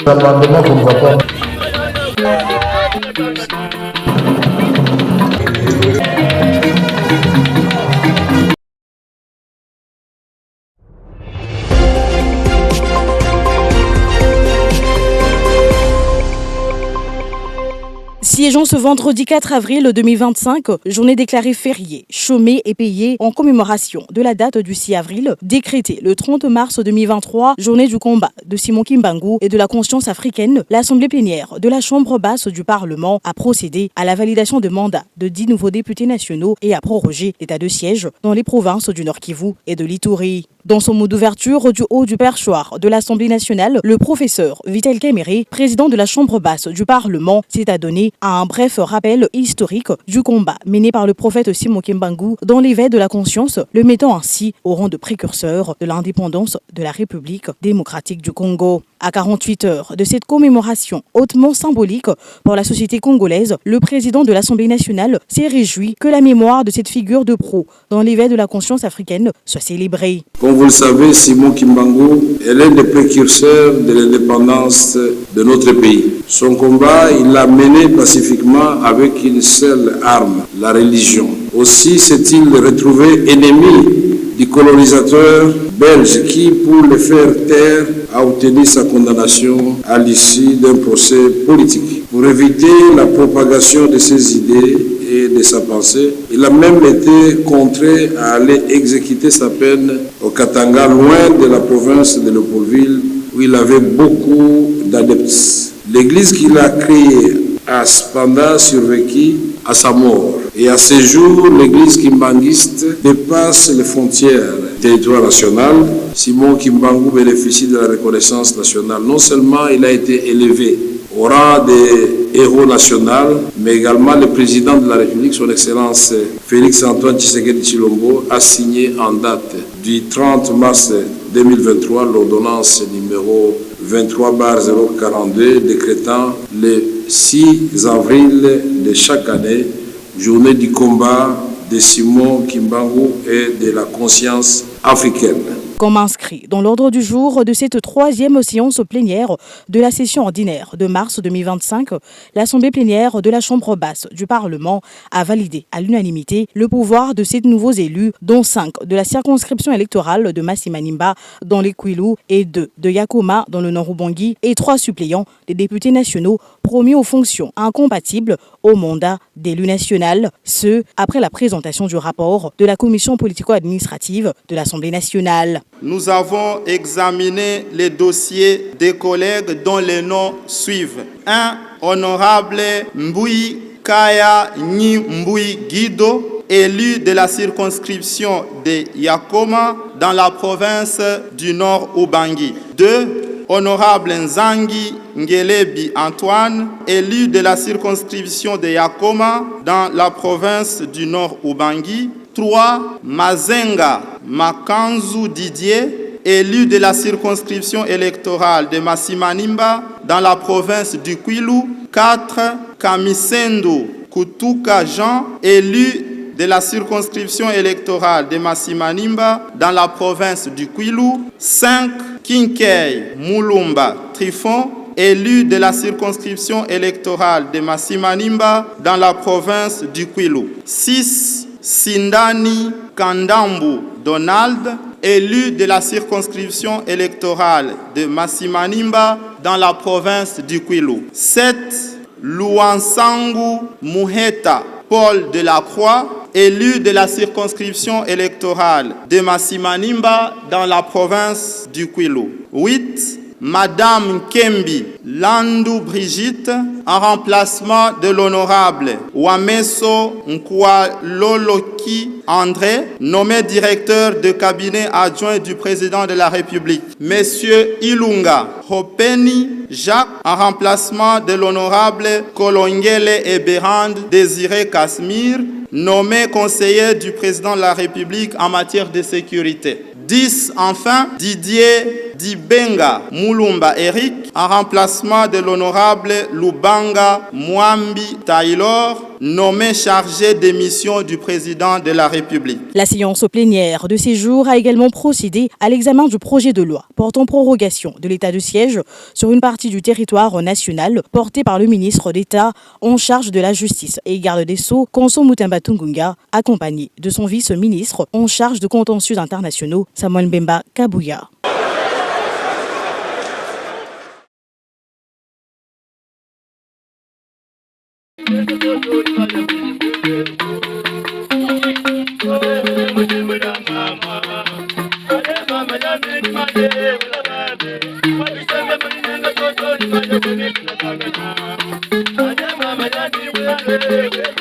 L'amendement qu'on va pas. Siégeant ce vendredi 4 avril 2025, journée déclarée fériée, chômée et payée en commémoration de la date du 6 avril, décrétée le 30 mars 2023, journée du combat de Simon Kimbangu et de la conscience africaine, l'Assemblée plénière de la Chambre basse du Parlement a procédé à la validation de mandats de 10 nouveaux députés nationaux et a prorogé l'état de siège dans les provinces du Nord Kivu et de l'Ituri. Dans son mot d'ouverture du haut du perchoir de l'Assemblée nationale, le professeur Vital Kamerhe, président de la Chambre basse du Parlement, s'est adonné à un bref rappel historique du combat mené par le prophète Simon Kimbangu dans l'éveil de la conscience, le mettant ainsi au rang de précurseur de l'indépendance de la République démocratique du Congo. À 48 heures de cette commémoration hautement symbolique pour la société congolaise, le président de l'Assemblée nationale s'est réjoui que la mémoire de cette figure de proue dans l'éveil de la conscience africaine soit célébrée. Comme vous le savez, Simon Kimbangu est l'un des précurseurs de l'indépendance de notre pays. Son combat, il l'a mené pacifiquement avec une seule arme, la religion. Aussi s'est-il retrouvé ennemi du colonisateur belge qui, pour le faire taire, a obtenu sa condamnation à l'issue d'un procès politique. Pour éviter la propagation de ses idées et de sa pensée, il a même été contraint à aller exécuter sa peine au Katanga, loin de la province de Léopoldville, où il avait beaucoup d'adeptes. L'église qu'il a créée a cependant survécu à sa mort. Et à ce jour, l'église kimbanguiste dépasse les frontières du territoire national. Simon Kimbangu bénéficie de la reconnaissance nationale. Non seulement il a été élevé au rang de héros national, mais également le président de la République, son Excellence Félix-Antoine Tshisekedi Tshilombo, a signé en date du 30 mars 2023 l'ordonnance numéro 23/042 décrétant le 6 avril de chaque année journée du combat de Simon Kimbangu et de la conscience africaine. Comme inscrit dans l'ordre du jour de cette troisième séance plénière de la session ordinaire de mars 2025, l'Assemblée plénière de la Chambre basse du Parlement a validé à l'unanimité le pouvoir de 7 nouveaux élus, dont 5 de la circonscription électorale de Masimanimba dans les Kwilu et 2 de Yakoma dans le Nord-Ubangi et 3 suppléants des députés nationaux promis aux fonctions incompatibles au mandat d'élu national, ce après la présentation du rapport de la commission politico-administrative de l'Assemblée nationale. Nous avons examiné les dossiers des collègues dont les noms suivent. 1. Honorable Mboui Kaya Nyi Mboui Guido, élu de la circonscription de Yakoma dans la province du Nord-Ubangi. 2. Honorable Nzangi Ngelebi Antoine, élu de la circonscription de Yakoma dans la province du Nord-Ubangi. 3. Mazenga Makanzu Didier, élu de la circonscription électorale de Masimanimba dans la province du Kwilu. 4. Kamisendo Kutuka Jean, élu de la circonscription électorale de Masimanimba dans la province du Kwilu. 5. Kinkei Mulumba Trifon, élu de la circonscription électorale de Masimanimba dans la province du Kwilu. 6. Sindani Kandambu Donald, élu de la circonscription électorale de Masimanimba dans la province du Kwilu. 7. Luansangu Muheta Paul de la Croix, élu de la circonscription électorale de Masimanimba dans la province du Kwilu. 8. Madame Kembi Landu Brigitte, en remplacement de l'honorable Wameso Nkwaloloki André, nommé directeur de cabinet adjoint du président de la République. Monsieur Ilunga Hopeni Jacques, en remplacement de l'honorable Kolongele Eberand Désiré Kasmir, nommé conseiller du président de la République en matière de sécurité. 10. Enfin, Didier Dibenga Mulumba Eric en remplacement de l'honorable Lubanga Mwambi Taylor, nommé chargé des missions du président de la République. La séance plénière de ces jours a également procédé à l'examen du projet de loi portant prorogation de l'état de siège sur une partie du territoire national porté par le ministre d'État en charge de la justice et garde des Sceaux, Konso Mutemba Tungunga, accompagné de son vice-ministre en charge de contentieux internationaux, Samuel Mbemba Kabouya. Mama,